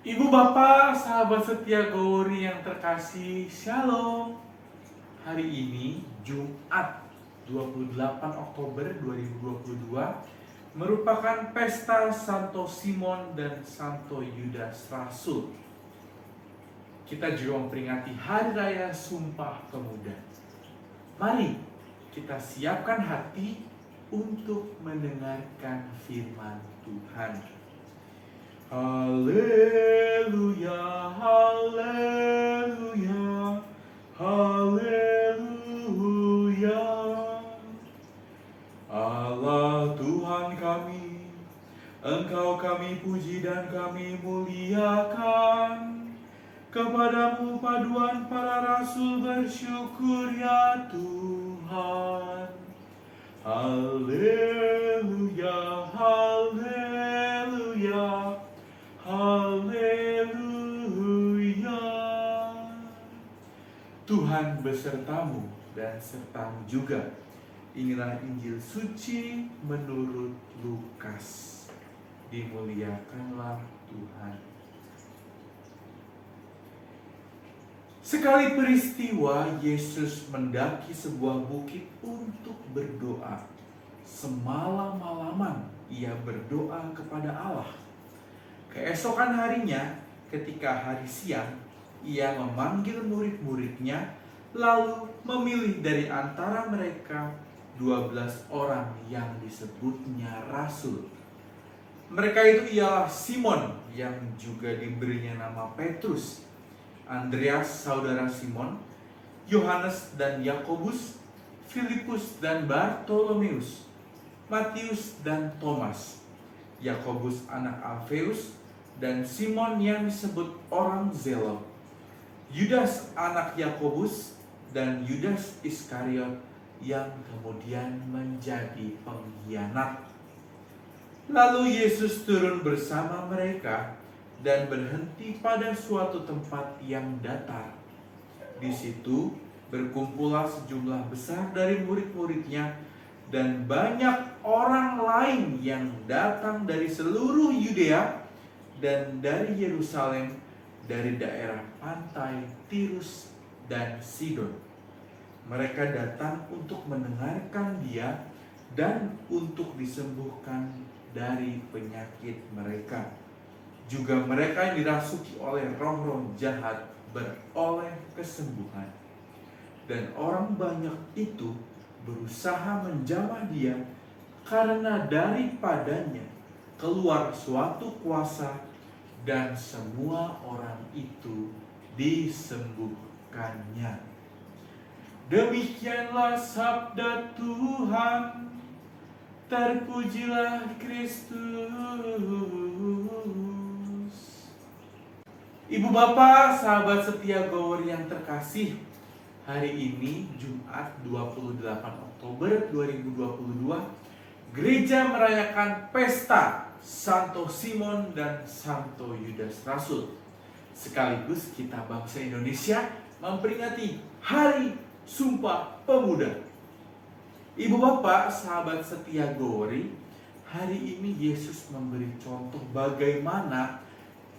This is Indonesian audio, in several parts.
Ibu bapak, sahabat setia Gowori yang terkasih, Shalom. Hari ini Jumat 28 Oktober 2022 merupakan pesta Santo Simon dan Santo Yudas Rasul. Kita juga memperingati Hari Raya Sumpah Pemuda. Mari kita siapkan hati untuk mendengarkan firman Tuhan. Haleluya, haleluya, haleluya. Allah Tuhan kami, Engkau kami puji dan kami muliakan. Kepadamu paduan para rasul bersyukur ya Tuhan. Haleluya, haleluya, haleluya. Tuhan besertamu dan sertamu juga. Inilah Injil suci menurut Lukas. Dimuliakanlah Tuhan. Sekali peristiwa, Yesus mendaki sebuah bukit untuk berdoa. Semalam-malaman ia berdoa kepada Allah. Keesokan harinya, ketika hari siang, ia memanggil murid-muridnya, lalu memilih dari antara mereka 12 orang yang disebutnya rasul. Mereka itu ialah Simon yang juga diberinya nama Petrus, Andreas saudara Simon, Yohanes dan Yakobus, Filipus dan Bartolomeus, Matius dan Thomas, Yakobus anak Alfeus, dan Simon yang disebut orang Zelot, Yudas anak Yakobus, dan Yudas Iskariot yang kemudian menjadi pengkhianat. Lalu Yesus turun bersama mereka dan berhenti pada suatu tempat yang datar. Di situ berkumpullah sejumlah besar dari murid-muridnya dan banyak orang lain yang datang dari seluruh Yudea dan dari Yerusalem, dari daerah pantai Tirus dan Sidon. Mereka datang untuk mendengarkan Dia dan untuk disembuhkan dari penyakit mereka. Juga mereka yang dirasuki oleh roh-roh jahat beroleh kesembuhan. Dan orang banyak itu berusaha menjamah Dia, karena daripadanya keluar suatu kuasa, dan semua orang itu disembuhkannya. Demikianlah sabda Tuhan. Terpujilah Kristus. Ibu bapak, sahabat setia Gowori yang terkasih, hari ini Jumat 28 Oktober 2022, gereja merayakan pesta Santo Simon dan Santo Yudas Rasul. Sekaligus kita bangsa Indonesia memperingati Hari Sumpah Pemuda. Ibu bapak, sahabat setia Gowori, hari ini Yesus memberi contoh bagaimana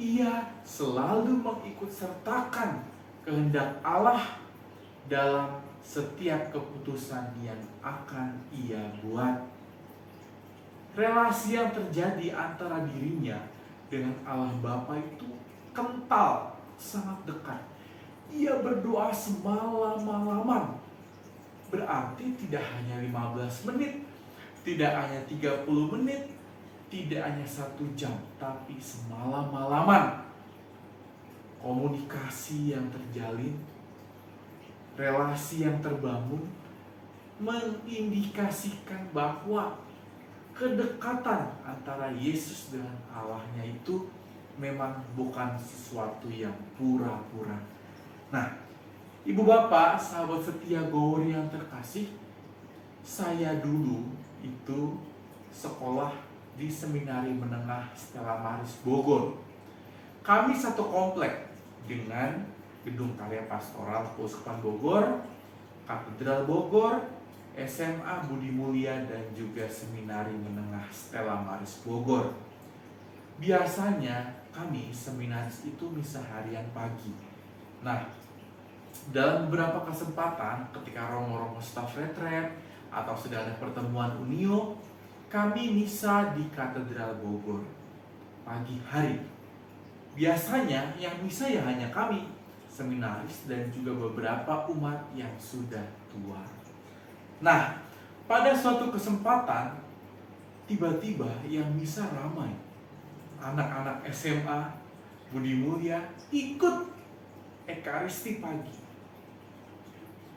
Ia selalu mengikut sertakan kehendak Allah dalam setiap keputusan yang akan Ia buat. Relasi yang terjadi antara dirinya dengan Allah Bapa itu kental, sangat dekat. Ia berdoa semalam-malaman. Berarti tidak hanya 15 menit, tidak hanya 30 menit, tidak hanya 1 jam, tapi semalam-malaman. Komunikasi yang terjalin, relasi yang terbangun, mengindikasikan bahwa kedekatan antara Yesus dengan Allahnya itu memang bukan sesuatu yang pura-pura. Nah, ibu bapak, sahabat setia Gowori yang terkasih, saya dulu itu sekolah di Seminari Menengah Stella Maris Bogor. Kami satu komplek dengan Gedung Karya Pastoral Keuskupan Bogor, Katedral Bogor, SMA Budi Mulia, dan juga Seminari Menengah Stella Maris Bogor. biasanya kami seminaris itu misa harian pagi. Nah, dalam beberapa kesempatan ketika romo-romo staff retret atau sedang ada pertemuan unio, kami misa di Katedral Bogor pagi hari. Biasanya yang misa ya hanya kami, seminaris dan juga beberapa umat yang sudah tua. Nah, pada suatu kesempatan tiba-tiba yang misa ramai. Anak-anak SMA Budi Mulia ikut Ekaristi pagi.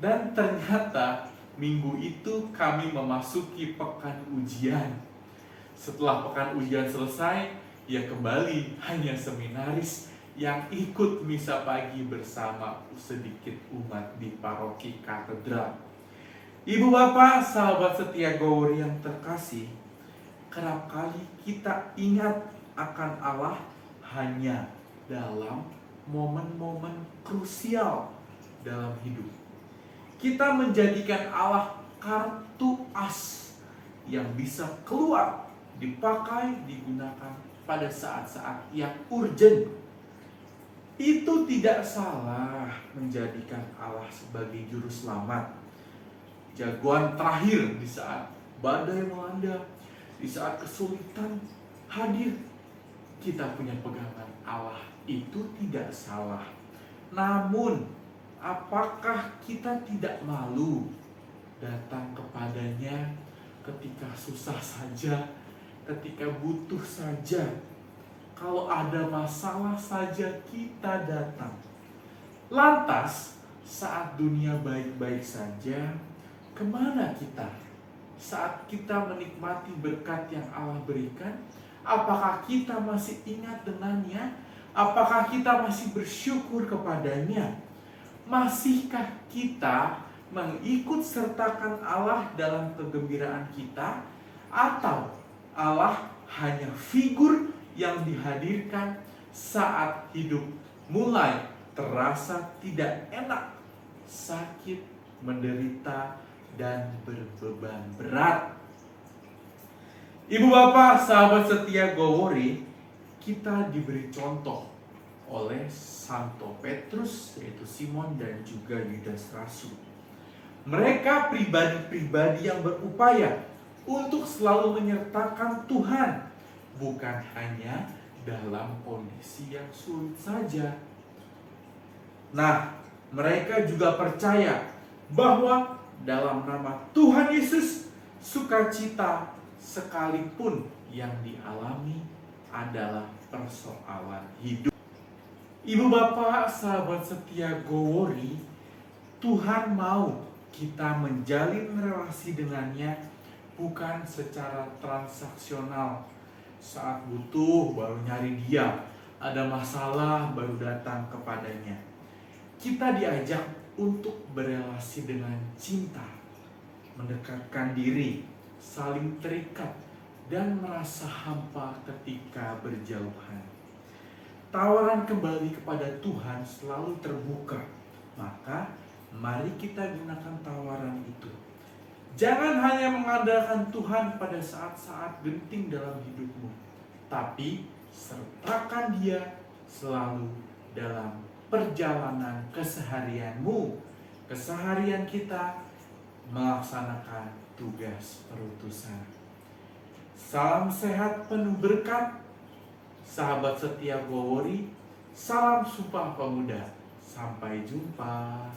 Dan ternyata minggu itu kami memasuki pekan ujian. Setelah pekan ujian selesai, ya kembali hanya seminaris yang ikut misa pagi bersama sedikit umat di paroki katedral. Ibu bapak, sahabat setia Gowori yang terkasih, kerap kali kita ingat akan Allah hanya dalam momen-momen krusial dalam hidup. Kita menjadikan Allah kartu as yang bisa keluar, dipakai, digunakan pada saat-saat yang urgent. Itu tidak salah menjadikan Allah sebagai juru selamat, jagoan terakhir di saat badai melanda, di saat kesulitan hadir. Kita punya pegangan Allah, itu tidak salah. Namun, apakah kita tidak malu datang kepadanya ketika susah saja, ketika butuh saja, kalau ada masalah saja kita datang? Lantas, saat dunia baik-baik saja, kemana kita? Saat kita menikmati berkat yang Allah berikan, apakah kita masih ingat dengannya? Apakah kita masih bersyukur kepadanya? Masihkah kita mengikut sertakan Allah dalam kegembiraan kita? Atau Allah hanya figur yang dihadirkan saat hidup mulai terasa tidak enak, sakit, menderita, dan berbeban berat? Ibu bapak, sahabat setia Gowori, kita diberi contoh oleh Santo Petrus, yaitu Simon dan juga Yudas Rasul. Mereka pribadi-pribadi yang berupaya untuk selalu menyertakan Tuhan, bukan hanya dalam kondisi yang sulit saja. Nah, mereka juga percaya bahwa dalam nama Tuhan Yesus, sukacita sekalipun yang dialami adalah persoalan hidup. Ibu bapak, sahabat setia Gowori, Tuhan mau kita menjalin relasi dengannya bukan secara transaksional. Saat butuh baru nyari dia, ada masalah baru datang kepadanya. Kita diajak untuk berelasi dengan cinta, mendekatkan diri, saling terikat, dan merasa hampa ketika berjauhan. Tawaran kembali kepada Tuhan selalu terbuka. Maka mari kita gunakan tawaran itu. Jangan hanya mengandalkan Tuhan pada saat-saat genting dalam hidupmu, tapi sertakan Dia selalu dalam perjalanan keseharianmu, keseharian kita melaksanakan tugas perutusan. Salam sehat penuh berkat, sahabat setia Gowori. Salam Sumpah Pemuda. Sampai jumpa.